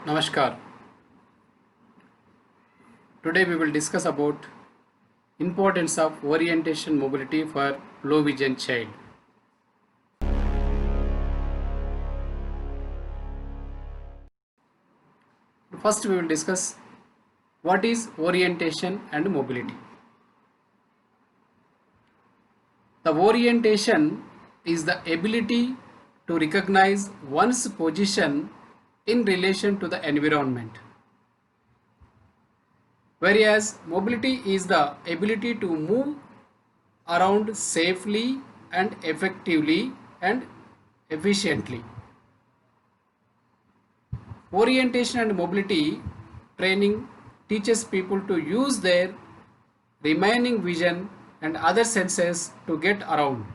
Namaskar. Today we will discuss about importance of orientation mobility for low vision child. First we will discuss what is orientation and mobility. The orientation is the ability to recognize one's position in relation to the environment, whereas mobility is the ability to move around safely and effectively and efficiently. Orientation and mobility training teaches people to use their remaining vision and other senses to get around.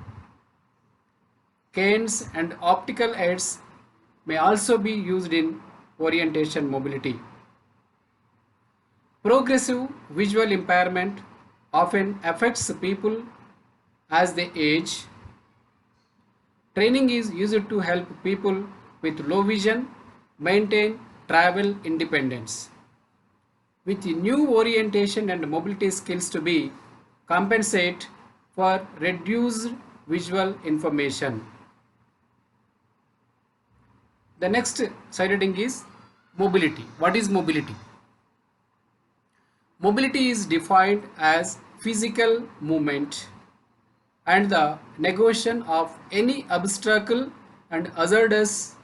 Canes and optical aids may also be used in orientation mobility. Progressive visual impairment often affects people as they age. Training is used to help people with low vision maintain travel independence. With new orientation and mobility skills to be compensate for reduced visual information. The next side heading is mobility. What is mobility? Mobility is defined as physical movement and the negation of any obstacle and hazardous.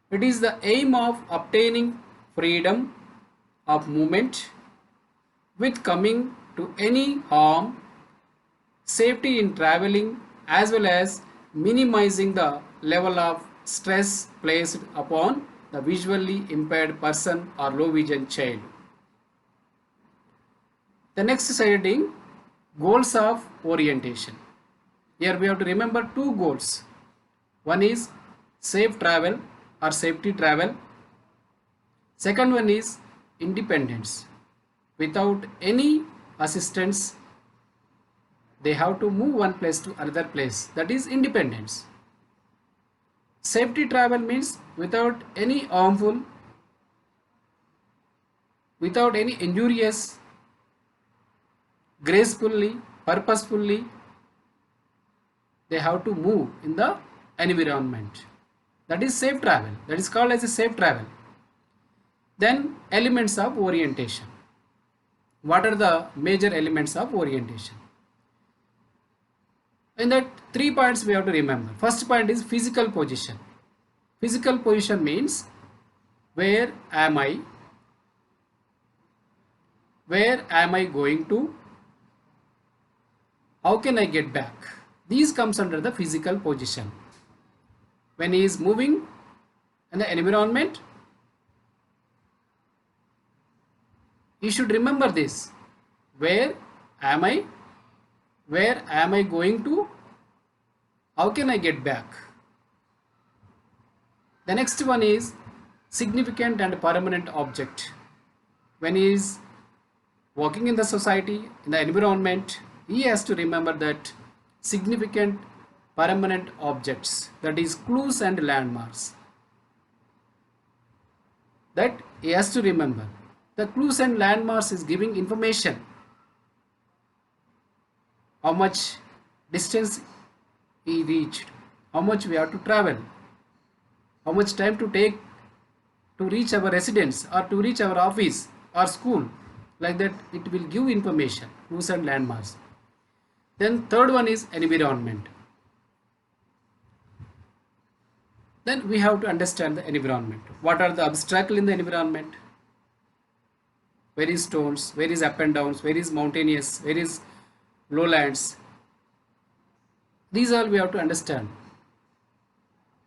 It is the aim of obtaining freedom of movement with coming to any harm, safety in traveling, as well as minimizing the level of stress placed upon the visually impaired person or low vision child. The next heading, goals of orientation. Here we have to remember two goals. One is safe travel or safety travel. Second one is independence. Without any assistance, they have to move one place to another place. That is independence. Safety travel means without any harmful, without any injurious, gracefully, purposefully, they have to move in the environment. That is safe travel. That is called as a safe travel. Then elements of orientation. What are the major elements of orientation? In that 3 points we have to remember. First point is physical position. Physical position means where am I? Where am I going to? How can I get back? These comes under the physical position. When he is moving in the environment, you should remember this. Where am I? Where am I going to? How can I get back? The next one is significant and permanent object. When he is walking in the society, in the environment, he has to remember that significant permanent objects, that is clues and landmarks, that he has to remember. The clues and landmarks is giving information, how much distance he reached, how much we have to travel, how much time to take to reach our residence or to reach our office or school. Like that it will give information, clues and landmarks. Then third one is environment. Then we have to understand the environment. What are the obstacles in the environment? Where is stones, where is up and downs, where is mountainous, where is lowlands. These all we have to understand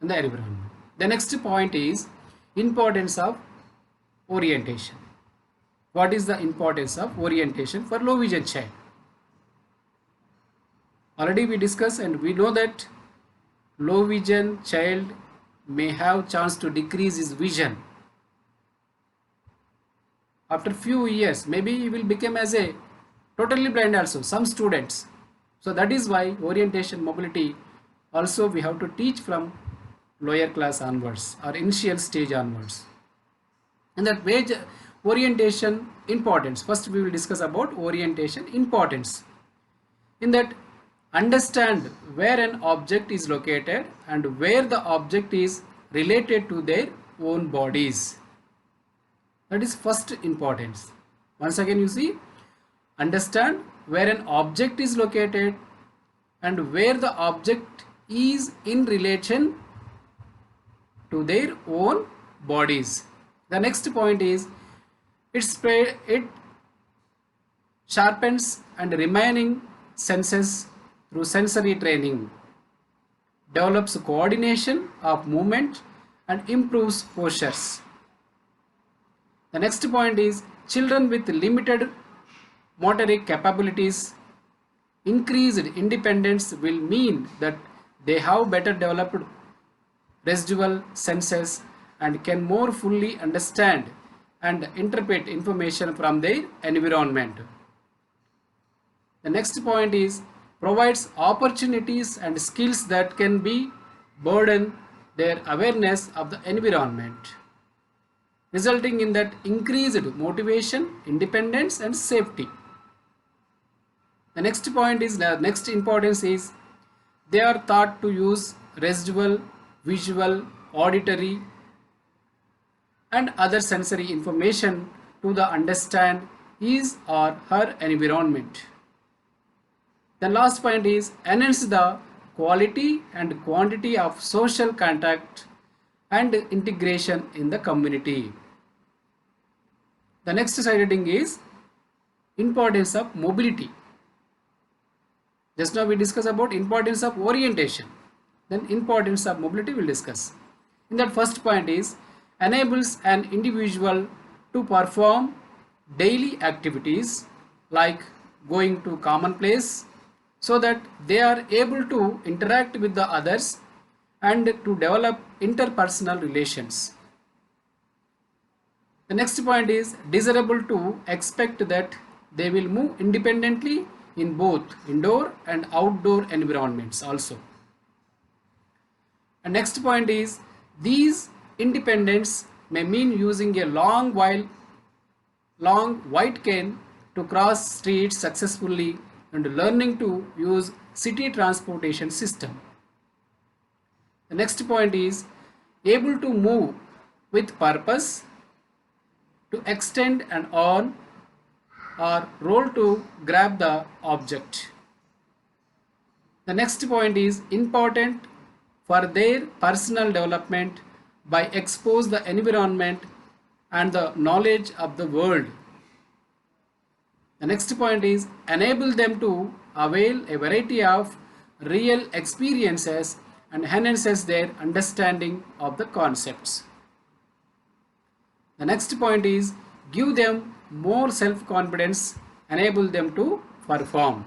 in the environment. The next point is importance of orientation. What is the importance of orientation for low vision child? Already we discussed and we know that low vision child may have chance to decrease his vision. After few years, maybe he will become as a totally blind also, some students. So that is why orientation mobility also we have to teach from lower class onwards or initial stage onwards. And that page orientation importance. First we will discuss about orientation importance. In that, understand where an object is located and where the object is related to their own bodies. That is first importance. Once again you see, understand where an object is located and where the object is in relation to their own bodies. The next point is it sharpens and remaining senses through sensory training, develops coordination of movement and improves postures. The next point is children with limited motoric capabilities, increased independence will mean that they have better developed residual senses and can more fully understand and interpret information from their environment. The next point is provides opportunities and skills that can be burden their awareness of the environment, resulting in that increased motivation, independence and safety. The next point is, the next importance is they are taught to use residual, visual, auditory and other sensory information to the understand his or her environment. The last point is enhance the quality and quantity of social contact and integration in the community. The next slide heading is importance of mobility. Just now we discussed about importance of orientation. Then importance of mobility we will discuss. In that first point is enables an individual to perform daily activities like going to common place so that they are able to interact with the others and to develop interpersonal relations. The next point is desirable to expect that they will move independently in both indoor and outdoor environments also. And next point is these independence may mean using a long white cane to cross streets successfully and learning to use city transportation system. The next point is able to move with purpose, to extend an arm or roll to grab the object. The next point is important for their personal development by expose the environment and the knowledge of the world. The next point is enable them to avail a variety of real experiences and enhances their understanding of the concepts. The next point is give them more self-confidence, enable them to perform.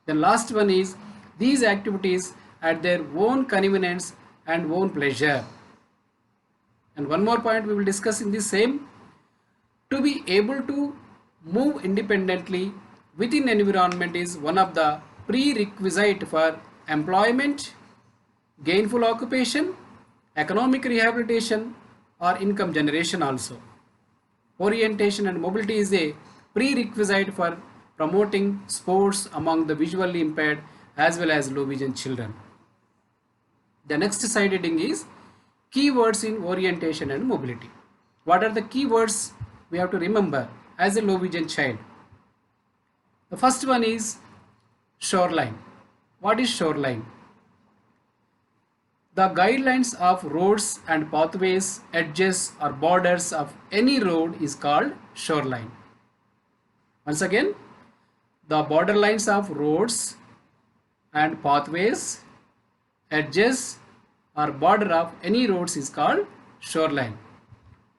The last one is these activities at their own convenience and own pleasure. And one more point we will discuss in the same. To be able to move independently within environment is one of the prerequisite for employment, gainful occupation, economic rehabilitation or income generation also. Orientation and mobility is a prerequisite for promoting sports among the visually impaired as well as low vision children. The next slide heading is keywords in orientation and mobility. What are the keywords we have to remember as a low vision child? The first one is shoreline. What is shoreline? The guidelines of roads and pathways, edges or borders of any road is called shoreline. Once again, the borderlines of roads and pathways, edges or border of any roads is called shoreline.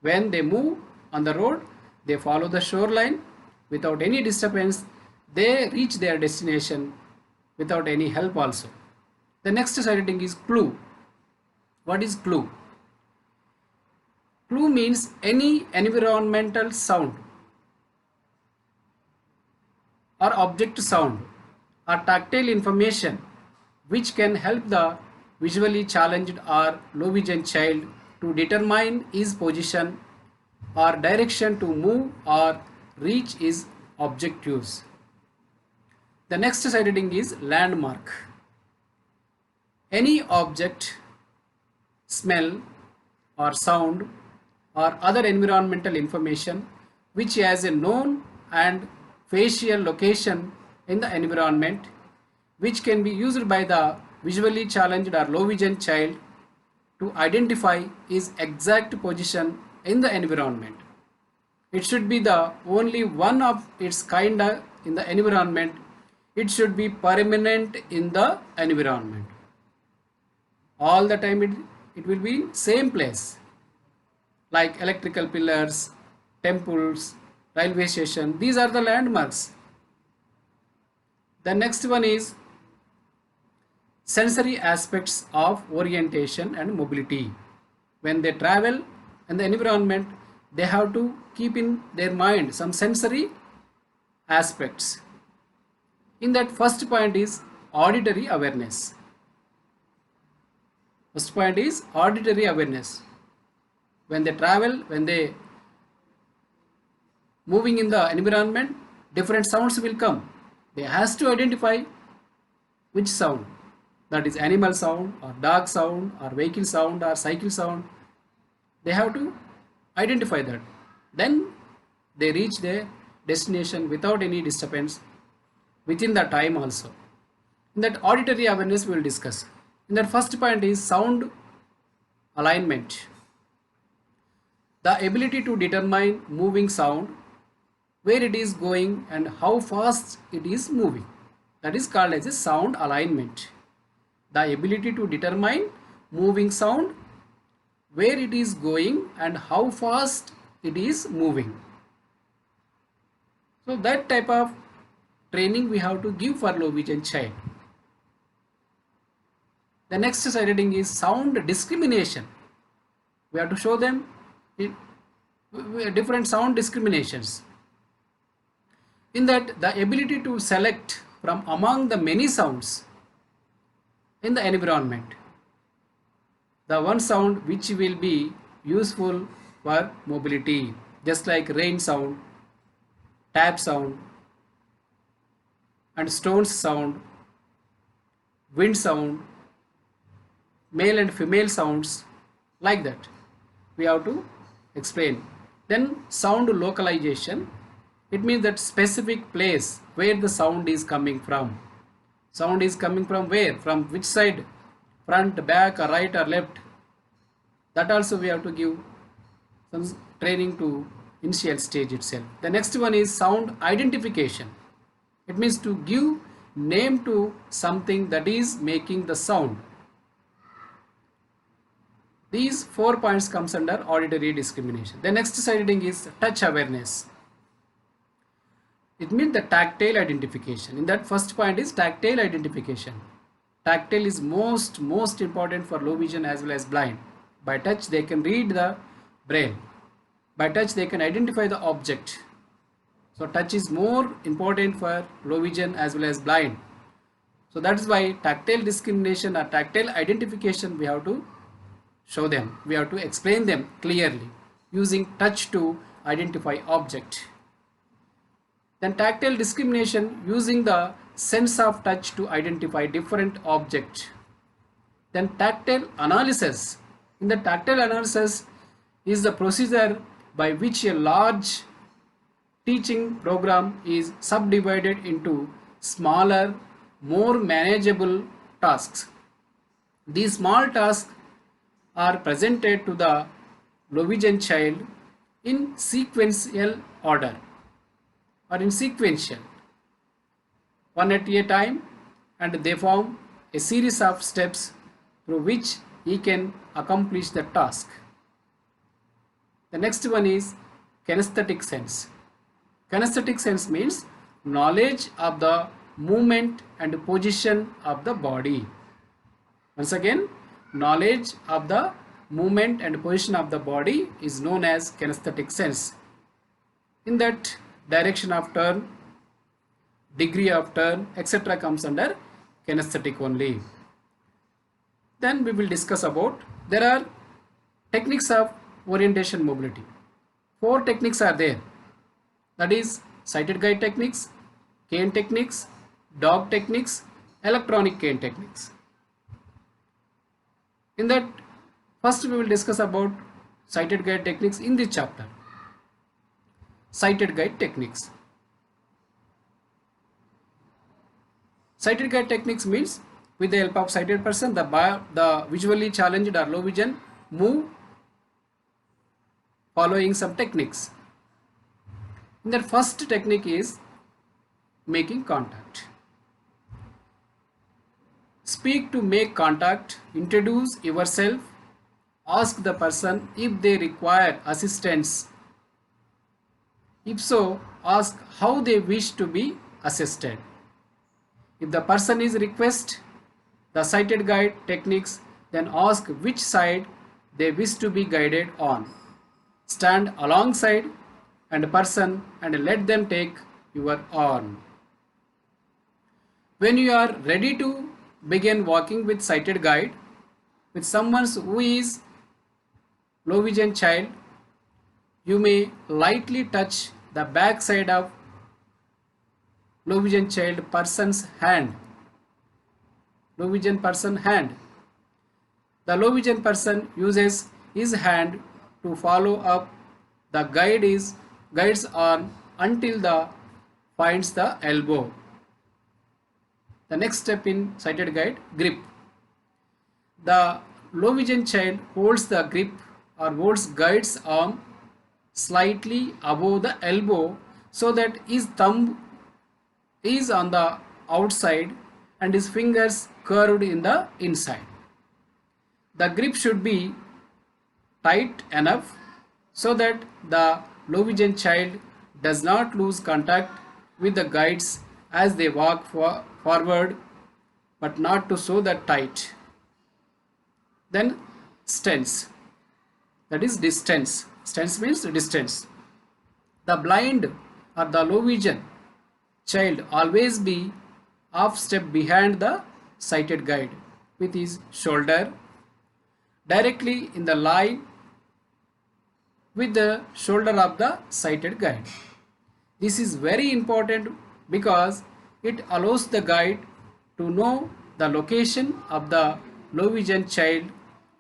When they move on the road, they follow the shoreline without any disturbance. They reach their destination without any help also. The next sighting is clue. What is clue? Clue means any environmental sound or object sound or tactile information which can help the visually challenged or low vision child to determine his position, or direction to move or reach is objectives. The next sight reading is landmark. Any object, smell or sound or other environmental information which has a known and facial location in the environment, which can be used by the visually challenged or low vision child to identify its exact position in the environment. It should be the only one of its kind in the environment. It should be permanent in the environment. All the time it will be in same place, like electrical pillars, temples, railway station. These are the landmarks. The next one is sensory aspects of orientation and mobility. When they travel in the environment, they have to keep in their mind some sensory aspects. In that, first point is auditory awareness. First point is auditory awareness. When they travel, when they moving in the environment, different sounds will come. They has to identify which sound, that is animal sound or dog sound or vehicle sound or cycle sound. They have to identify that. Then they reach their destination without any disturbance within the time also. In that auditory awareness we will discuss. In that first point is sound alignment. The ability to determine moving sound, where it is going and how fast it is moving. That is called as a sound alignment. The ability to determine moving sound, where it is going and how fast it is moving. So that type of training we have to give for low vision child. The next sight reading is sound discrimination. We have to show them different sound discriminations. In that, the ability to select from among the many sounds in the environment, the one sound which will be useful for mobility, just like rain sound, tap sound and stones sound, wind sound, male and female sounds, like that we have to explain. Then sound localization, it means that specific place where the sound is coming from. Sound is coming from where, from which side, front, back or right or left. That also we have to give some training to initial stage itself. The next one is sound identification. It means to give name to something that is making the sound. These 4 points comes under auditory discrimination. The next sight reading is touch awareness. It means the tactile identification. In that first point is tactile identification. Tactile is most important for low vision as well as blind. By touch they can read the braille. By touch they can identify the object. So touch is more important for low vision as well as blind. So that is why tactile discrimination or tactile identification we have to show them. We have to explain them clearly using touch to identify object. Then tactile discrimination using the sense of touch to identify different object. Then tactile analysis. In the tactile analysis is the procedure by which a large teaching program is subdivided into smaller, more manageable tasks. These small tasks are presented to the low vision child in sequential order or in sequential, one at a time, and they form a series of steps through which he can accomplish the task. The next one is kinesthetic sense. Kinesthetic sense means knowledge of the movement and position of the body. Once again, knowledge of the movement and position of the body is known as kinesthetic sense. In that, direction of turn, degree of turn, etc. comes under kinesthetic only. Then we will discuss about, there are techniques of orientation mobility. Four techniques are there. That is sighted guide techniques, cane techniques, dog techniques, electronic cane techniques. In that, first we will discuss about sighted guide techniques in this chapter. Sighted guide techniques. Sighted guide techniques means with the help of sighted person, the visually challenged or low vision move following some techniques. In that, first technique is making contact. Speak to make contact, introduce yourself, ask the person if they require assistance. If so, ask how they wish to be assisted. If the person is request the sighted guide techniques, then ask which side they wish to be guided on. Stand alongside and person and let them take your arm. When you are ready to begin walking with sighted guide with someone who is low vision child, you may lightly touch the back side of low vision child person's hand. Low vision person hand. The low vision person uses his hand to follow up the guide's arm until the finds the elbow. The next step in sighted guide, grip. The low vision child holds the grip or holds guide's arm slightly above the elbow so that his thumb is on the outside and his fingers curved in the inside. The grip should be tight enough so that the low vision child does not lose contact with the guides as they walk forward, but not to so that tight. Then stance, that is distance. Stance means distance. The blind or the low vision child always be half step behind the sighted guide with his shoulder directly in the line with the shoulder of the sighted guide. This is very important because it allows the guide to know the location of the low vision child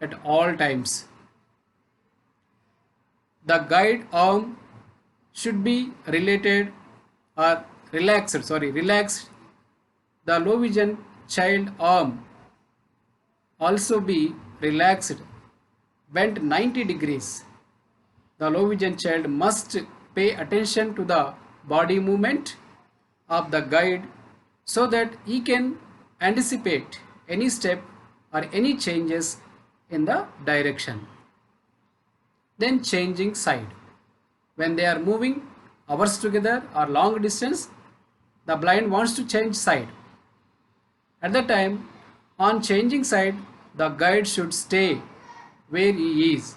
at all times. The guide arm should be relaxed. The low vision child arm also be relaxed, bent 90 degrees. The low vision child must pay attention to the body movement of the guide so that he can anticipate any step or any changes in the direction. Then changing side. When they are moving hours together or long distance, the blind wants to change side. At the time, on changing side, the guide should stay where he is,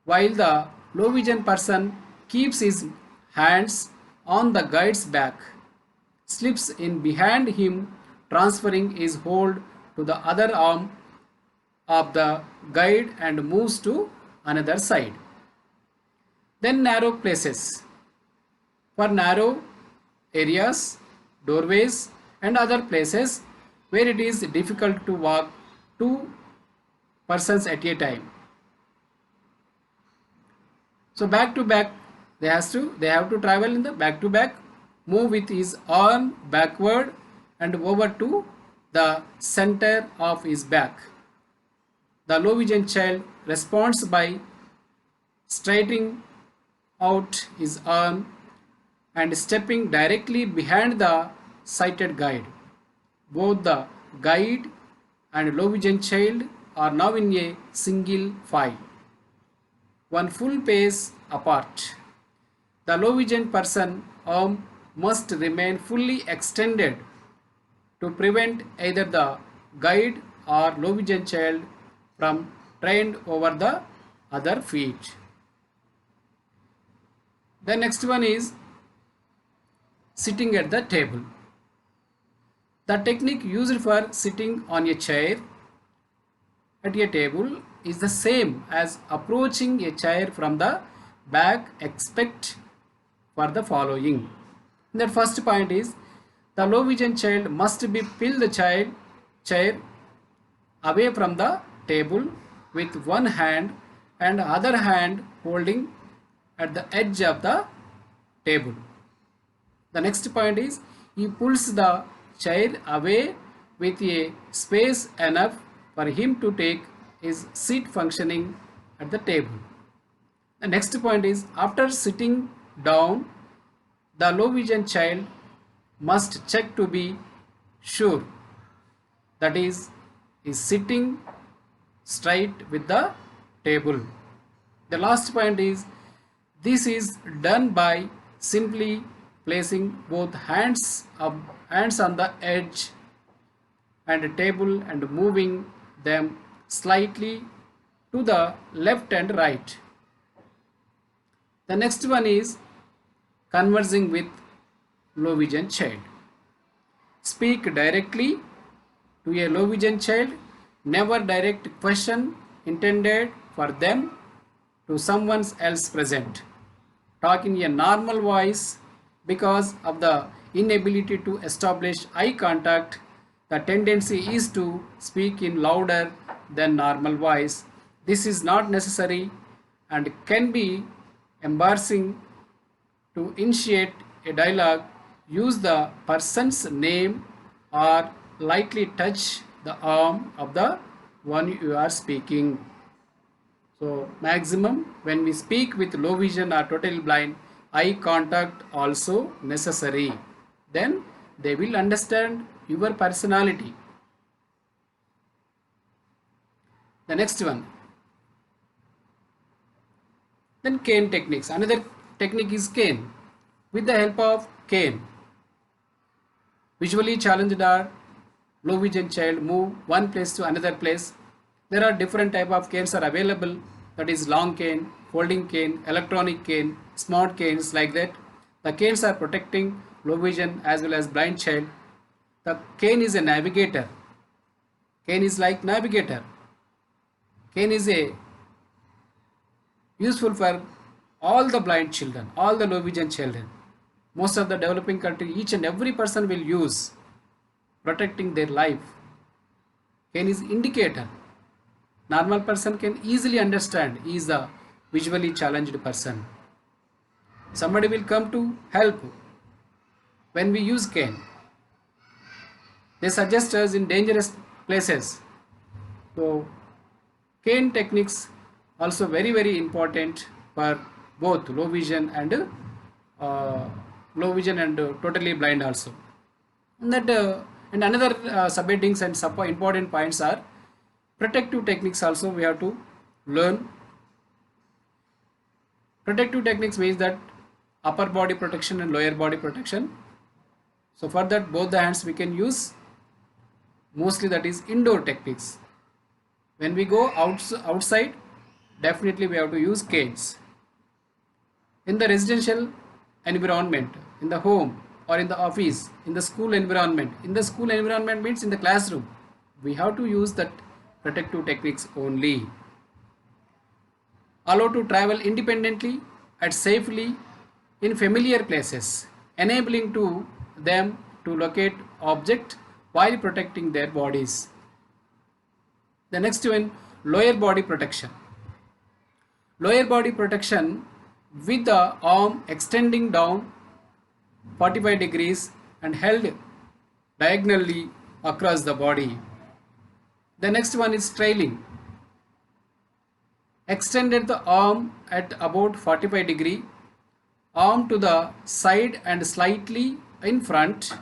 while the low vision person keeps his hands on the guide's back, slips in behind him, transferring his hold to the other arm of the guide and moves to another side. Then narrow places. For narrow areas, doorways and other places where it is difficult to walk two persons at a time. So back to back, they have to travel in the back to back, move with his arm backward and over to the center of his back. The low vision child responds by straightening out his arm and stepping directly behind the sighted guide. Both the guide and low vision child are now in a single file, one full pace apart. The low vision person arm must remain fully extended to prevent either the guide or low vision child from trained over the other feet. The next one is sitting at the table. The technique used for sitting on a chair at a table is the same as approaching a chair from the back except for the following. The first point is the low vision child must be pull the child chair away from the table with one hand and other hand holding at the edge of the table. The next point is he pulls the chair away with a space enough for him to take his seat functioning at the table. The next point is after sitting down, the low vision child must check to be sure that is sitting straight with the table. The last point is this is done by simply placing both hands on the edge and table and moving them slightly to the left and right. The next one is conversing with low vision child. Speak directly to a low vision child. Never direct question intended for them to someone else present. Talk in a normal voice. Because of the inability to establish eye contact, the tendency is to speak in louder than normal voice. This is not necessary and can be embarrassing. To initiate a dialogue, use the person's name or lightly touch the arm of the one you are speaking. So maximum when we speak with low vision or totally blind, eye contact also necessary. Then they will understand your personality. The next one. Then cane techniques. Another technique is cane. With the help of cane, visually challenged or low vision child move one place to another place. There are different type of canes are available. That is long cane, folding cane, electronic cane, smart canes like that. The canes are protecting low vision as well as blind child. The cane is a navigator. Cane is like navigator. Cane is a useful for all the blind children, all the low vision children. Most of the developing country, each and every person will use protecting their life. Cane is indicator. Normal person can easily understand he is a visually challenged person. Somebody will come to help when we use cane. They suggest us in dangerous places. So cane techniques also very important for both low vision and totally blind also. And that and another subheadings and important points are protective techniques. Also we have to learn. Protective techniques means that upper body protection and lower body protection. So for that both the hands we can use. Mostly that is indoor techniques. When we go outside, definitely we have to use canes. In the residential environment, in the home or in the office, in the school environment. In the school environment means in the classroom. We have to use that protective techniques only. Allow to travel independently and safely in familiar places, enabling to them to locate object while protecting their bodies. The next one, lower body protection. Lower body protection with the arm extending down 45 degrees and held diagonally across the body. The next one is trailing. Extended the arm at about 45 degree, arm to the side and slightly in front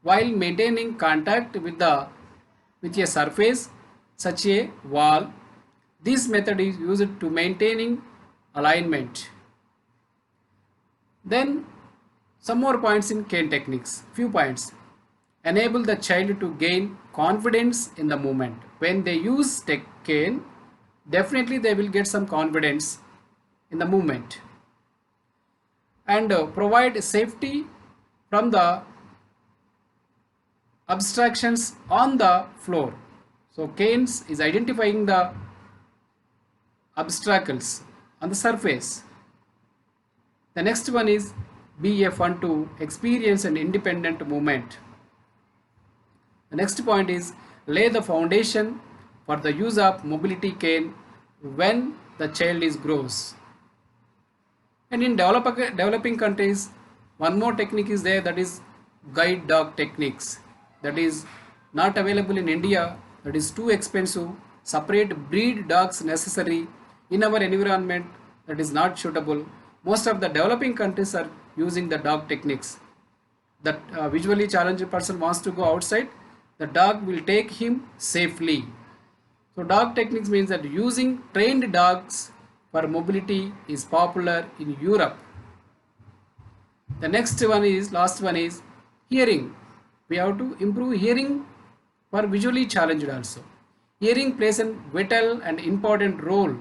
while maintaining contact with a surface such a wall. This method is used to maintaining alignment. Then some more points in cane techniques. Few points. Enable the child to gain confidence in the movement. When they use cane, definitely they will get some confidence in the movement. And provide safety from the obstructions on the floor. So canes is identifying the obstacles on the surface The next one is be a fun to experience an independent movement. The next point is lay the foundation for the use of mobility cane when the child is grows. And in developing countries, one more technique is there, that is guide dog techniques. That is not available in India. That is too expensive. Separate breed dogs necessary in our environment. That is not suitable. Most of the developing countries are using the dog techniques. That visually challenged person wants to go outside, the dog will take him safely. So dog techniques means that using trained dogs for mobility is popular in Europe. The next one is, last one is hearing. We have to improve hearing for visually challenged also. Hearing plays a vital and important role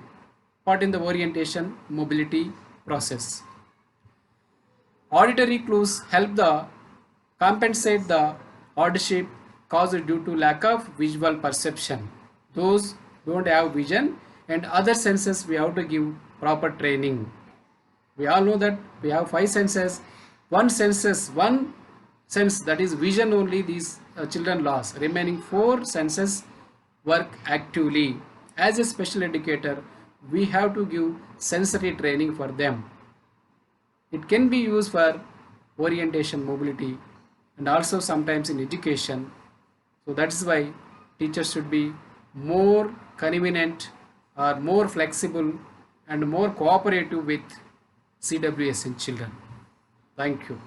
part in the orientation mobility process. Auditory clues help the compensate the hardship caused due to lack of visual perception. Those don't have vision and other senses we have to give proper training. We all know that we have five senses. One sense, that is vision only, these children lost. Remaining four senses work actively. As a special educator, we have to give sensory training for them. It can be used for orientation mobility and also sometimes in education. So that's why teachers should be more convenient or more flexible and more cooperative with CWS and children. Thank you.